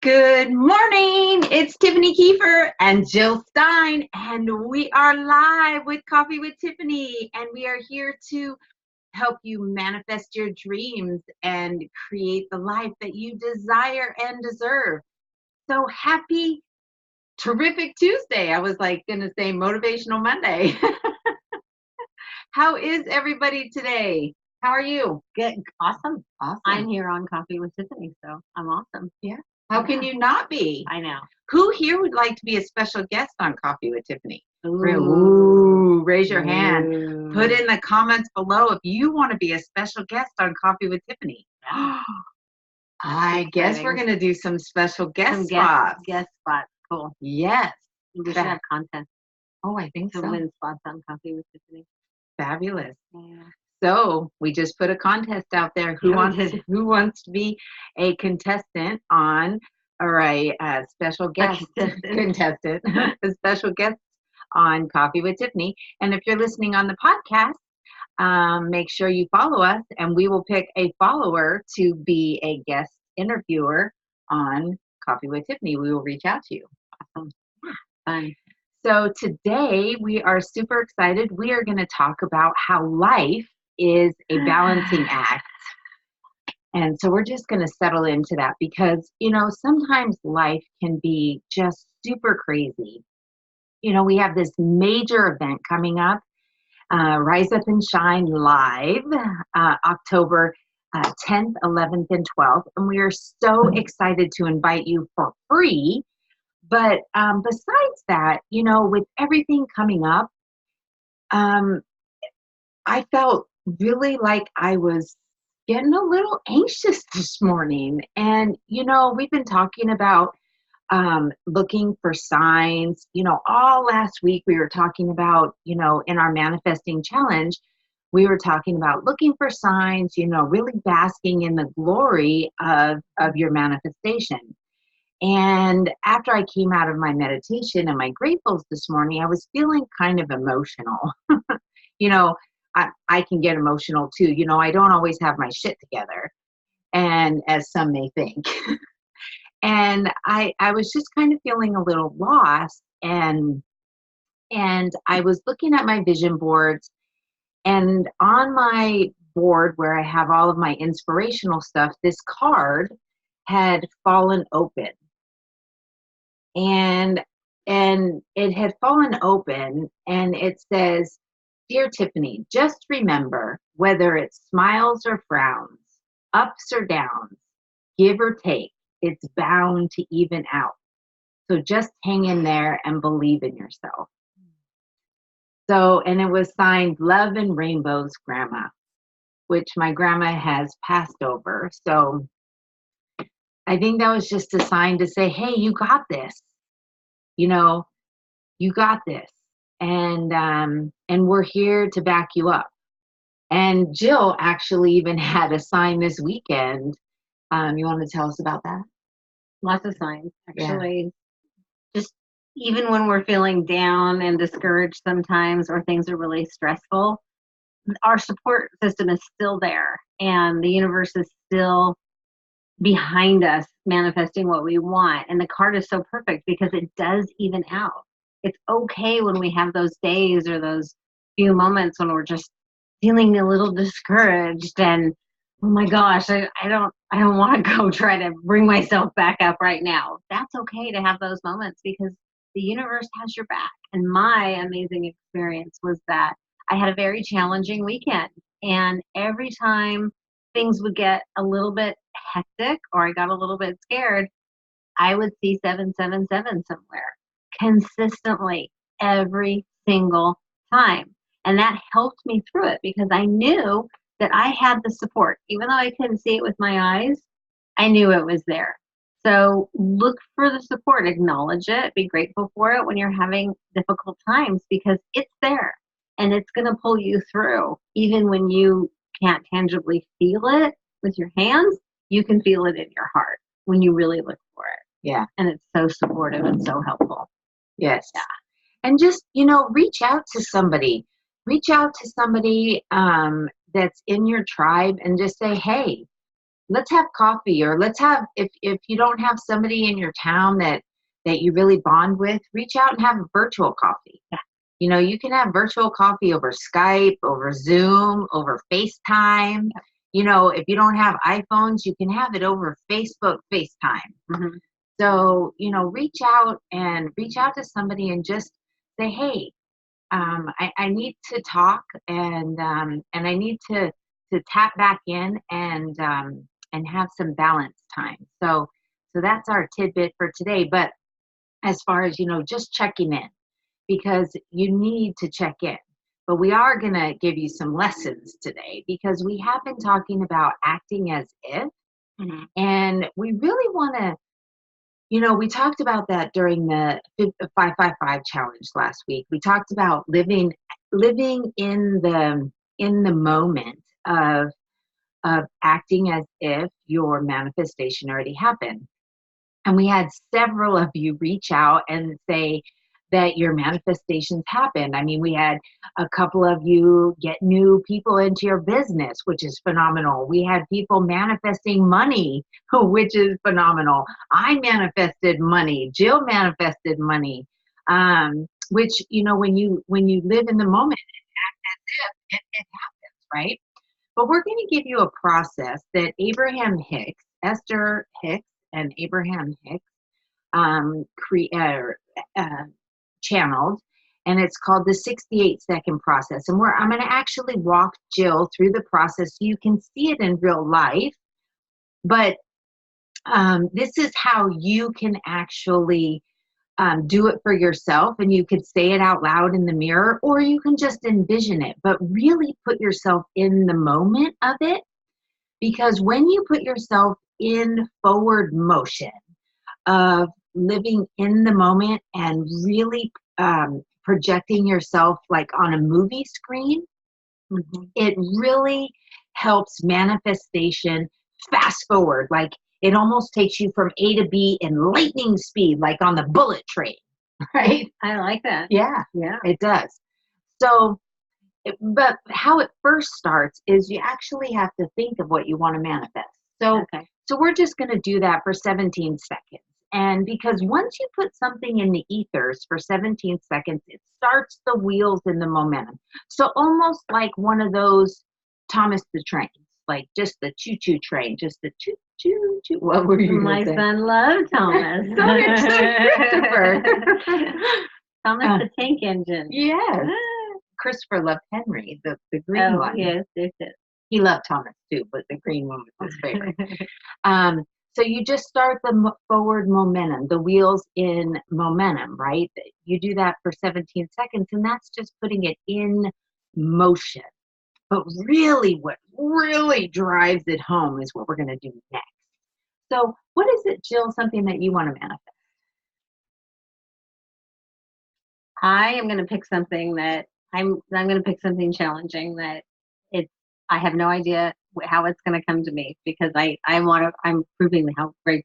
Good morning. It's Tiffany Kiefer and Jill Stein, and we are live with Coffee with Tiffany, and we are here to help you manifest your dreams and create the life that you desire and deserve. So happy, terrific Tuesday. I was like going to say Motivational Monday. How is everybody today? How are you? Good. Awesome. Awesome. I'm here on Coffee with Tiffany, so I'm awesome. Yeah. How can you not be? I know. Who here would like to be a special guest on Coffee with Tiffany? Ooh. Raise your hand. Ooh. Put in the comments below if you want to be a special guest on Coffee with Tiffany. I guess we're going to do some special guest spots. Guest spots. Cool. Yes. We should have content Oh, I think to so. win spots on Coffee with Tiffany. Fabulous. Yeah. So we just put a contest out there. Who wants to be a contestant on, or a special guest contestant, a special guest on Coffee with Tiffany. And if you're listening on the podcast, make sure you follow us, and we will pick a follower to be a guest interviewer on Coffee with Tiffany. We will reach out to you. Awesome. Fun. So today we are super excited. We are going to talk about how life is a balancing act. And so we're just going to settle into that because, sometimes life can be just super crazy. We have this major event coming up, Rise Up and Shine Live, October 10th, 11th, and 12th. And we are so excited to invite you for free. But besides that, with everything coming up, I felt really like I was getting a little anxious this morning. And, we've been talking about looking for signs. All last week we were talking about, in our manifesting challenge, we were talking about looking for signs, really basking in the glory of your manifestation. And after I came out of my meditation and my gratefuls this morning, I was feeling kind of emotional. I can get emotional too. I don't always have my shit together, and as some may think. And I was just kind of feeling a little lost. And I was looking at my vision boards, and on my board where I have all of my inspirational stuff, this card had fallen open. And it had fallen open, and it says, "Dear Tiffany, just remember, whether it's smiles or frowns, ups or downs, give or take, it's bound to even out. So just hang in there and believe in yourself." So, and it was signed Love and Rainbows Grandma, which my grandma has passed over. So I think that was just a sign to say, hey, you got this. You got this. And we're here to back you up. And Jill actually even had a sign this weekend. You want to tell us about that? Lots of signs, actually. Yeah. Just even when we're feeling down and discouraged sometimes, or things are really stressful, our support system is still there, and the universe is still behind us manifesting what we want. And the card is so perfect because it does even out. It's okay when we have those days or those few moments when we're just feeling a little discouraged and, oh my gosh, I don't want to go try to bring myself back up right now. That's okay to have those moments because the universe has your back. And my amazing experience was that I had a very challenging weekend, and every time things would get a little bit hectic or I got a little bit scared, I would see 777 somewhere consistently every single time. And that helped me through it because I knew that I had the support. Even though I couldn't see it with my eyes, I knew it was there. So look for the support, acknowledge it, be grateful for it when you're having difficult times because it's there and it's going to pull you through. Even when you can't tangibly feel it with your hands, you can feel it in your heart when you really look for it. Yeah. And it's so supportive and so helpful. Yes. Yeah. And just, reach out to somebody. Reach out to somebody that's in your tribe and just say, hey, let's have coffee, or let's have, if you don't have somebody in your town that you really bond with, reach out and have a virtual coffee. Yeah. You know, you can have virtual coffee over Skype, over Zoom, over FaceTime. Yeah. You know, if you don't have iPhones, you can have it over Facebook FaceTime. Mm-hmm. So, you know, reach out to somebody and just say, hey, I need to talk, and I need to tap back in and have some balance time. So that's our tidbit for today. But as far as, you know, just checking in, because you need to check in. But we are going to give you some lessons today, because we have been talking about acting as if, Mm-hmm. and we really want to, you know, we talked about that during the 555 challenge last week. We talked about living in the moment of acting as if your manifestation already happened. And we had several of you reach out and say that your manifestations happened. I mean, we had a couple of you get new people into your business, which is phenomenal. We had people manifesting money, which is phenomenal. I manifested money. Jill manifested money, which, you know, when you live in the moment and act as if, it happens, right? But we're going to give you a process that Abraham Hicks, Esther Hicks, and Abraham Hicks channeled, and it's called the 68-second process. And I'm going to actually walk Jill through the process so you can see it in real life. But this is how you can actually do it for yourself, and you could say it out loud in the mirror, or you can just envision it, but really put yourself in the moment of it. Because when you put yourself in forward motion of living in the moment and really projecting yourself like on a movie screen, Mm-hmm. it really helps manifestation fast forward. Like, it almost takes you from A to B in lightning speed, like on the bullet train, right? I like that. Yeah, Yeah. it does. So, but how it first starts is you actually have to think of what you want to manifest. So, Okay. so we're just going to do that for 17 seconds. And because once you put something in the ethers for 17 seconds, it starts the wheels in the momentum. So almost like one of those Thomas the Trains, like just the choo-choo train, just the choo-choo-choo. What were you My going to say? son loved Thomas. So did Christopher. Thomas the Tank Engine. Yes. Christopher loved Henry, the green one. Yes. He loved Thomas too, but the green one was his favorite. So you just start the forward momentum, the wheels in momentum, right? You do that for 17 seconds, and that's just putting it in motion. But really, what really drives it home is what we're going to do next. So what is it, Jill, something that you want to manifest? I am going to pick something that I'm going to pick something challenging that I have no idea how it's going to come to me, because I'm proving how great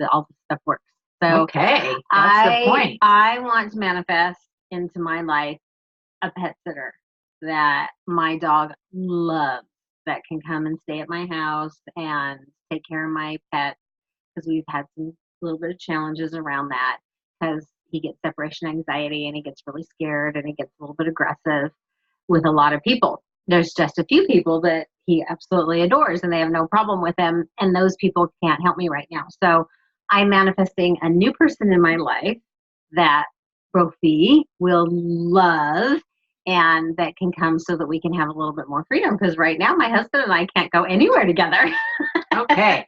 all this stuff works. So okay, that's the point. I want to manifest into my life a pet sitter that my dog loves, that can come and stay at my house and take care of my pet, because we've had some little bit of challenges around that, because he gets separation anxiety and he gets really scared and he gets a little bit aggressive with a lot of people. There's just a few people that he absolutely adores and they have no problem with him, and those people can't help me right now. So I'm manifesting a new person in my life that Brophy will love, and that can come so that we can have a little bit more freedom, because right now my husband and I can't go anywhere together. Okay.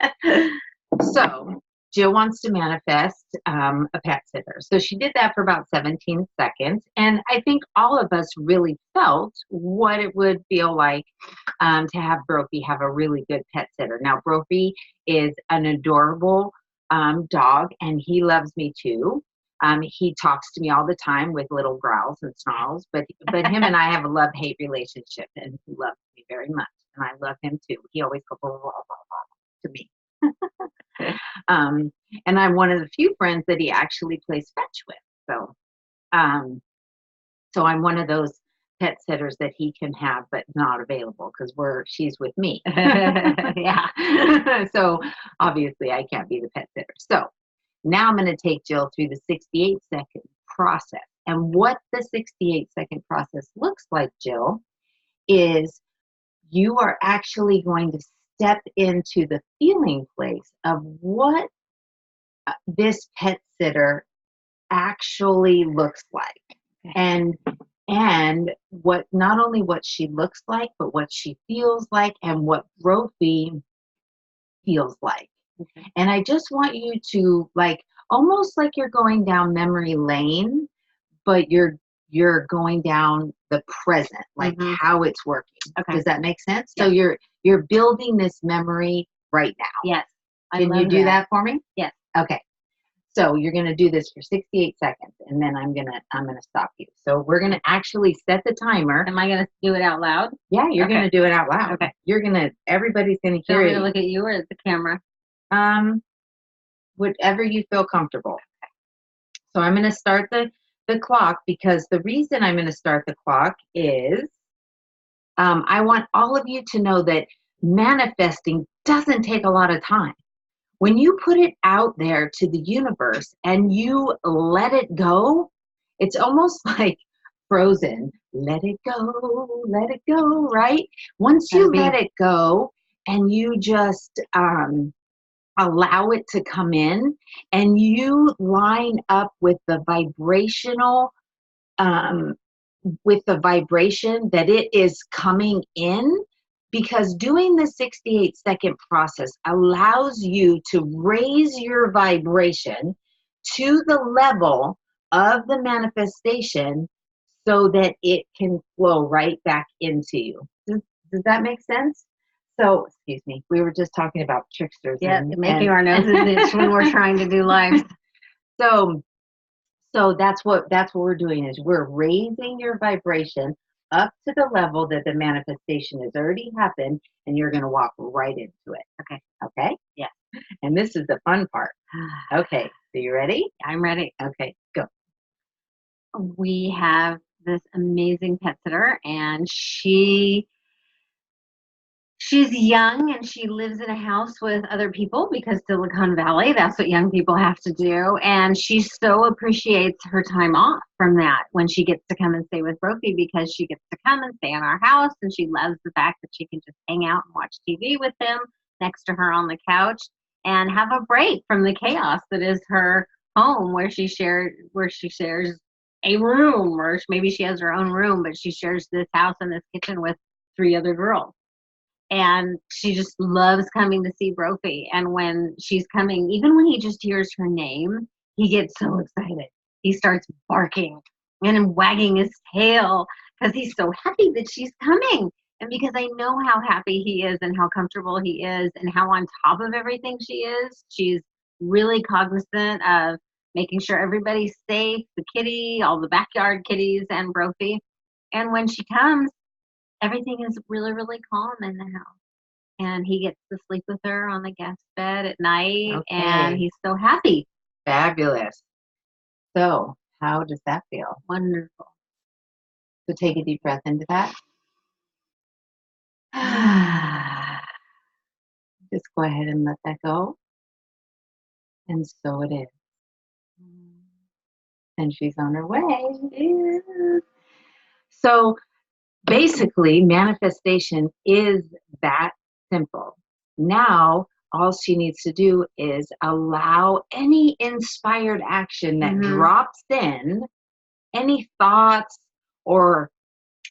So Jill wants to manifest a pet sitter. So she did that for about 17 seconds. And I think all of us really felt what it would feel like to have Brophy have a really good pet sitter. Now, Brophy is an adorable dog, and he loves me too. He talks to me all the time with little growls and snarls, but him and I have a love-hate relationship, and he loves me very much, and I love him too. He always goes blah, blah, blah, blah, to me. And I'm one of the few friends that he actually plays fetch with. So I'm one of those pet sitters that he can have, but not available because she's with me. Yeah. So obviously I can't be the pet sitter. So now I'm going to take Jill through the 68-second process. And what the 68-second process looks like, Jill, is you are actually going to step into the feeling place of what this pet sitter actually looks like. Okay. And what, not only what she looks like, but what she feels like and what Brophy feels like. Okay. And I just want you to, like, almost like you're going down memory lane, but you're going down the present, like how it's working. Okay. Does that make sense? Yeah. So you're building this memory right now. Yes. Can you do that for me? Yes. Okay. So you're going to do this for 68 seconds, and then I'm going to stop you. So we're going to actually set the timer. Am I going to do it out loud? Yeah, you're going to do it out loud. Okay. Everybody's going to hear Do you want me it. to look at you or at the camera? Whatever you feel comfortable. So I'm going to start the clock, because the reason I'm going to start the clock is I want all of you to know that manifesting doesn't take a lot of time. When you put it out there to the universe and you let it go, it's almost like Frozen. Let it go, right? Once you let it go and you just allow it to come in, and you line up with the vibrational, with the vibration that it is coming in, because doing the 68-second process allows you to raise your vibration to the level of the manifestation so that it can flow right back into you. Does that make sense? So, excuse me, we were just talking about tricksters. Yeah, making our noses itch when we're trying to do live. So that's what we're doing, is we're raising your vibration up to the level that the manifestation has already happened, and you're going to walk right into it. Okay. Okay? Yeah. And this is the fun part. Okay. So you ready? I'm ready. Okay, go. We have this amazing pet sitter, and she's young, and she lives in a house with other people because Silicon Valley, that's what young people have to do. And she so appreciates her time off from that when she gets to come and stay with Brophy, because she gets to come and stay in our house, and she loves the fact that she can just hang out and watch TV with him next to her on the couch and have a break from the chaos that is her home, where she shares a room, or maybe she has her own room, but she shares this house and this kitchen with 3 other girls. And she just loves coming to see Brophy. And when she's coming, even when he just hears her name, he gets so excited. He starts barking and wagging his tail because he's so happy that she's coming. And because I know how happy he is and how comfortable he is and how on top of everything she is, she's really cognizant of making sure everybody's safe, the kitty, all the backyard kitties, and Brophy. And when she comes, everything is really, really calm in the house. And he gets to sleep with her on the guest bed at night, and he's so happy. Fabulous. So, how does that feel? Wonderful. So take a deep breath into that. Just go ahead and let that go. And so it is. And she's on her way. So basically, manifestation is that simple. Now, all she needs to do is allow any inspired action that drops in, any thoughts or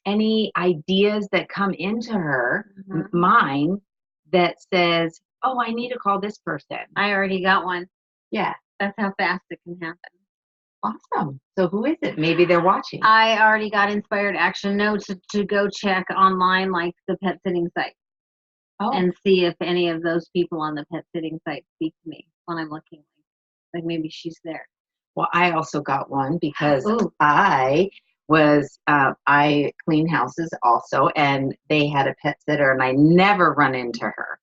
any ideas that come into her mind that says, oh, I need to call this person. I already got one. Yeah. That's how fast it can happen. Awesome. So who is it? Maybe they're watching. I already got inspired action notes to go check online, like the pet sitting site, and see if any of those people on the pet sitting site speak to me when I'm looking. Like maybe she's there. Well, I also got one because I clean houses also, and they had a pet sitter, and I never run into her.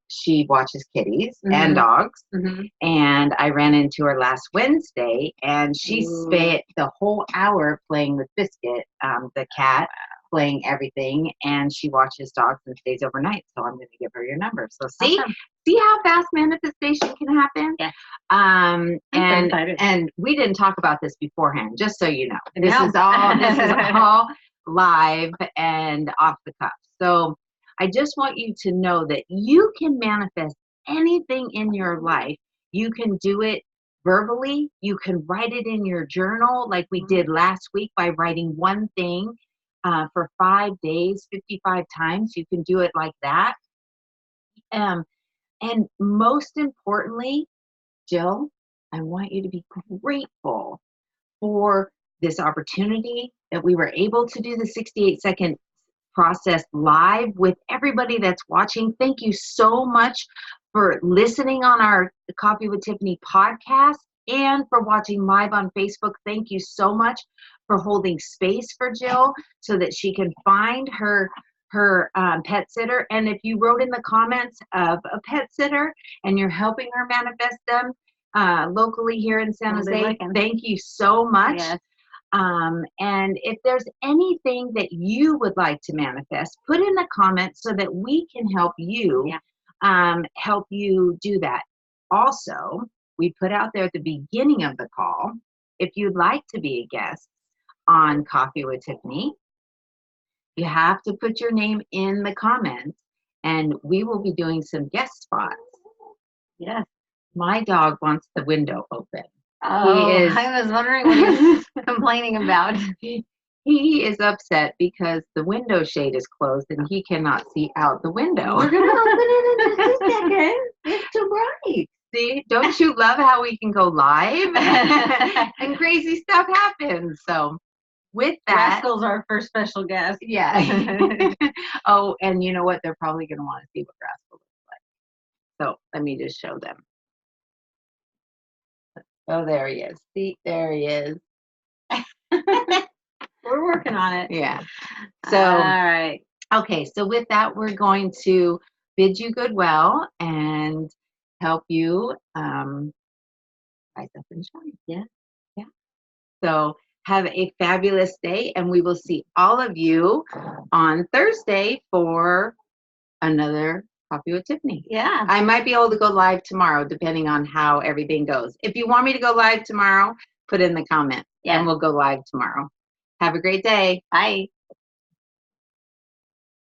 She watches kitties Mhm. and dogs. Mhm. And I ran into her last Wednesday, and she Ooh. spent the whole hour playing with Biscuit, the cat, playing everything, and she watches dogs and stays overnight. So I'm going to give her your number. So Awesome. see how fast manifestation can happen. Yeah. And excited. and we didn't talk about this beforehand, just so you know. This No. is all live and off the cuff. So I just want you to know that you can manifest anything in your life. You can do it verbally. You can write it in your journal, like we did last week by writing one thing for 5 days, 55 times. You can do it like that. And most importantly, Jill, I want you to be grateful for this opportunity that we were able to do the 68-second process live with everybody that's watching. Thank you so much for listening on our Coffee with Tiffany podcast and for watching live on Facebook. Thank you so much for holding space for Jill so that she can find her pet sitter. And if you wrote in the comments of a pet sitter and you're helping her manifest them locally here in San Jose, thank you so much. Yes. And if there's anything that you would like to manifest, put in the comments so that we can help you do that. Also, we put out there at the beginning of the call, if you'd like to be a guest on Coffee with Tiffany, you have to put your name in the comments, and we will be doing some guest spots. Yes. My dog wants the window open. Oh, I was wondering what he was complaining about. He is upset because the window shade is closed and he cannot see out the window. We're going to open it in just a second. It's too bright. See, don't you love how we can go live and crazy stuff happens? So with that, Rascals are our first special guest. Yeah. Oh, and you know what? They're probably going to want to see what Rascal looks like. So let me just show them. Oh, there he is. See, there he is. We're working on it. Yeah. So, all right. Okay. So with that, we're going to bid you goodwill and help you rise up and shine. Yeah. Yeah. So have a fabulous day, and we will see all of you on Thursday for another Coffee with Tiffany. Yeah. I might be able to go live tomorrow, depending on how everything goes. If you want me to go live tomorrow, put in the comment, and we'll go live tomorrow. Have a great day. Bye.